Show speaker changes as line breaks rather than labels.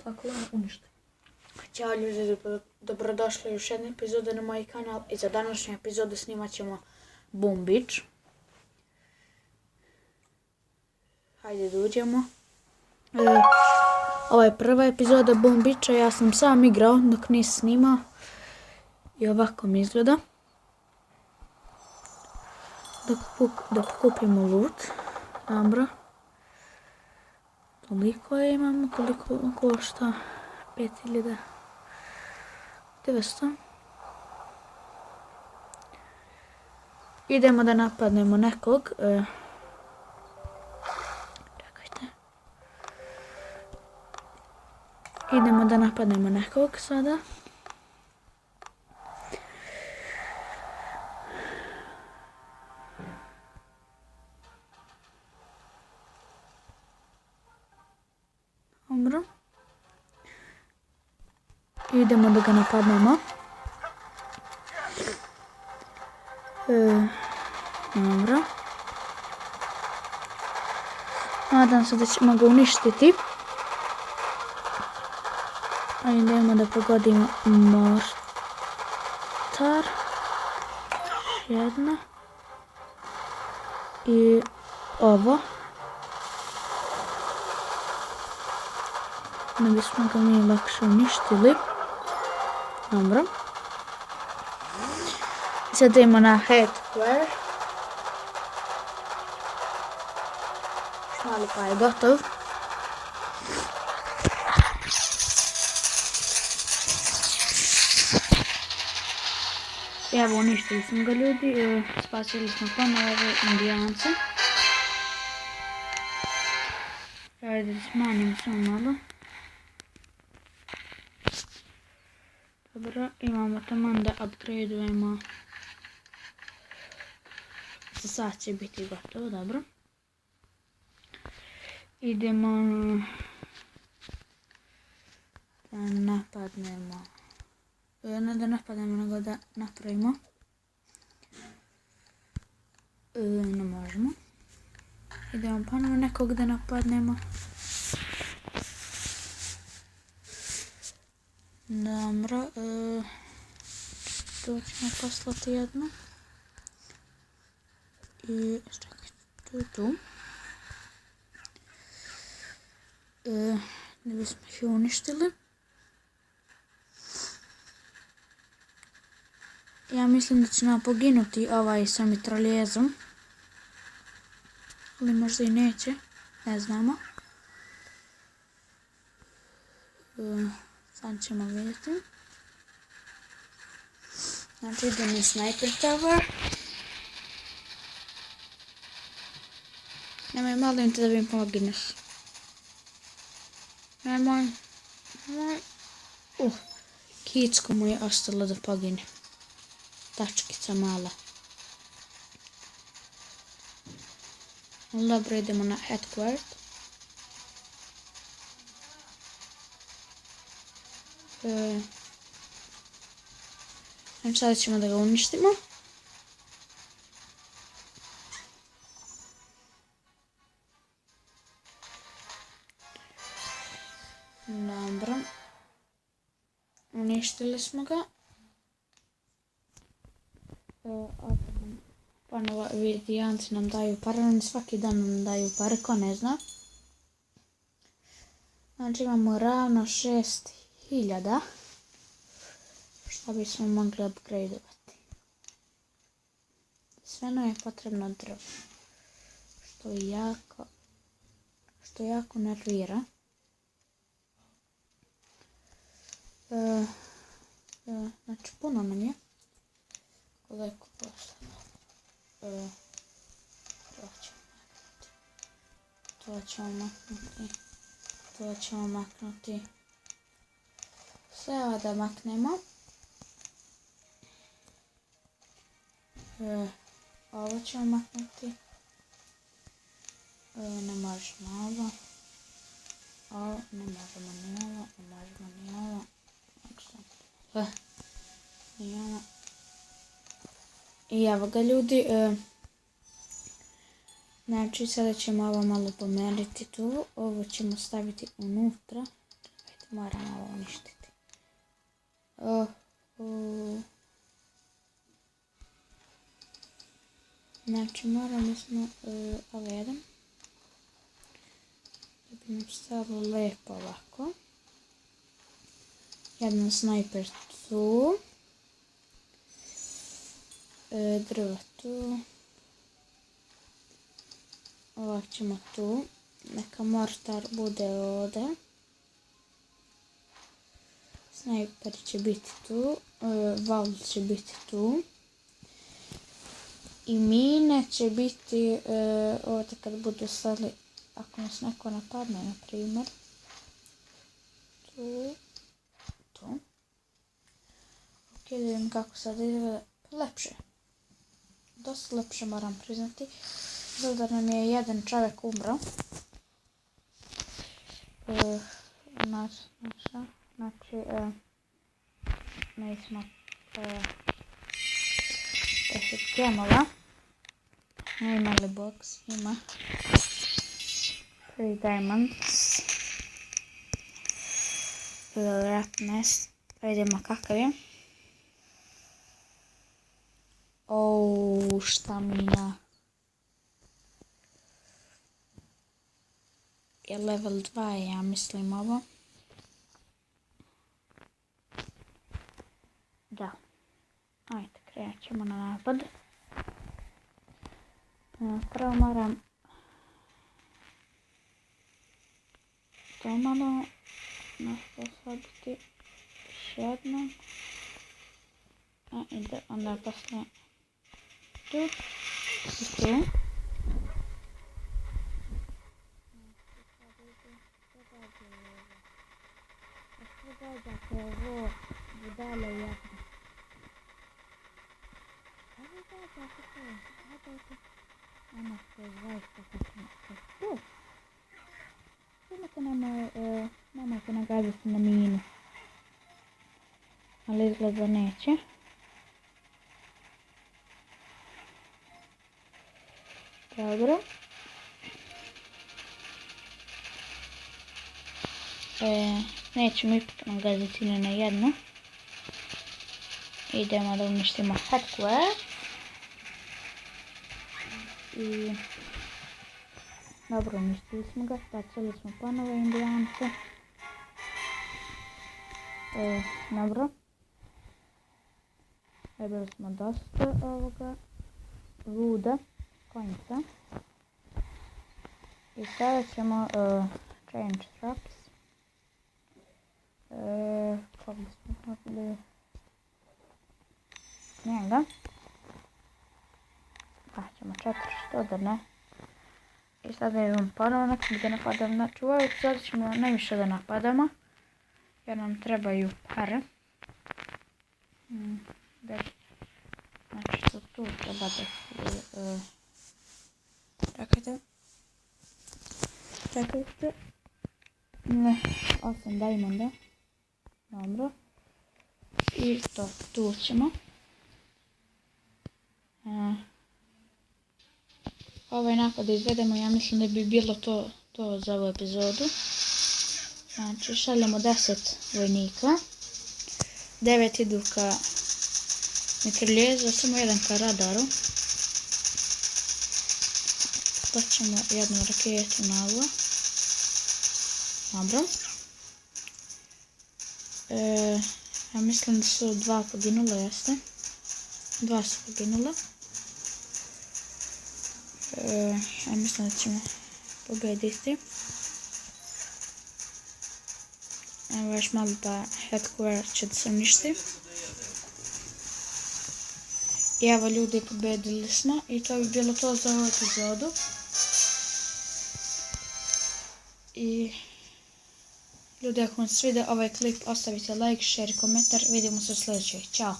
Kako ono uništi.
Ćao ljudi, dobrodošli u još jednu epizodu na moj kanal i za današnju epizodu snimat ćemo Boom Beach. Hajde da uđemo. Ovo je prva epizoda Boom Beacha, ja sam sam igrao dok nisam snimao. I ovako mi izgleda. Da kupimo loot. Dobro. Toliko je imamo, koliko košta? 5900. Idemo da napadnemo nekog. Čekajte. Idemo da napadnemo nekog sada. Dobro. Idemo da ga napadnemo. Dobro. Nadam se da ćemo ga uništiti. A idemo da pogodimo mortar. Jedna. I ovo. Da bismo ga mi lakše uništili. Dobro. Sad idemo na headquarter. Šmali pa je gotov. Evo, uništili smo ga ljudi. Spasili smo ponovo ove indijance. Ajde da smanjim samo malo. Dobro, imamo taman da upgradeujemo. Za sad će biti gotovo, dobro. Idemo da napadnemo. Ne da napadnemo, nego da napravimo. Ne možemo. Idemo ponovo nekog da napadnemo. Dobro, tu ćemo poslati jednu. I čekaj, tu. Da bismo ih uništili. Ja mislim da će nam poginuti ovaj sa mitraljezom. Ali možda i neće, ne znamo. Sad ćemo vidjeti. Znači idem na sniper tower. Nemoj, molim te da mi pogineš. Nemoj. Kicko mu je ostalo da pogine. Tačkica mala. Dobro, idemo na headquarter. Sada ćemo da ga uništimo. Dobro. Uništili smo ga. Ponovo indijanci nam daju pare, oni svaki dan nam daju pare, ko ne zna. Znači imamo ravno 6000. Šta bismo mogli upgradeovati. Sve nam je potrebno drvo. Što jako nervira. Znači puno nam je. Koliko košta? To ćemo maknuti. Sve ovo da maknemo. Ovo ćemo maknuti. Ne možemo ovo. Ovo ne možemo ni ovo. Ne možemo ni ovo. Ni ovo. I evo ga ljudi. Znači sada ćemo ovo malo pomeriti tu. Ovo ćemo staviti unutra. Moram ovo uništiti. Znači moramo smo ovo jedan. Da bi nam stalo lepo ovako. Jedan snajper tu. Drvo tu. Ovak ćemo tu. Neka mortar bude ovdje. Snajper će biti tu. Val će biti tu. I mine će biti ovdje kad budu stali, ako nas neko napadne, na primjer. Tu. Ok, da vidim kako sad ide. Lepše. Dosta lepše moram priznati. Da nam je jedan čovjek umro. Znači, mi smo 10 gemova. Imali box, ima 3 diamonds. Ratnest. Pa vidimo kakav je. Štamina. Je level 2, ja mislim ovo. Da. Ajde, krenut ćemo na napad. Prvo moram to malo nasposobiti još jedno. Ide onda posle tu i tu. Što dođate ovo budale jedno? Ovo dođate to, gledajte. Ono što je zaista kako tu. Nemojte nagaziti na minu. Ali izgleda neće. Dobro. Nećemo ipak nagaziti ni na jednu. Idemo da uništimo headquarter. I dobro, uništili smo ga, bacili smo ponovo indijance. Dobro. Dobili smo dosta ovoga vuda, konjica. I sada ćemo change traps. Kako bismo mogli njega. Pa ćemo 400 da ne. I sada idemo ponovno nekog da napadamo. Znači u ovoj epizodi ćemo najviše da napadamo. Jer nam trebaju pare. Znači što tu treba da se... Čekajte. 8 diamonda. Dobro. I to tu ćemo. Ovaj napad izvedemo, ja mislim da bi bilo to za ovu epizodu. Znači šaljemo 10 vojnika. 9 idu ka mitraljezu, samo jedan ka radaru. Plaćemo jednu raketu na ovo. Dobro. Ja mislim da su 2 poginula, jeste. 2 su poginula. Ja mislim da ćemo pobediti. Evo još malo pa headquarter će da se uništi. I evo ljudi, pobedili smo i to bi bilo to za ovu epizodu. I ljudi, ako vam se sviđa ovaj klip, ostavite like, share i komentar. Vidimo se u sljedećoj. Ćao!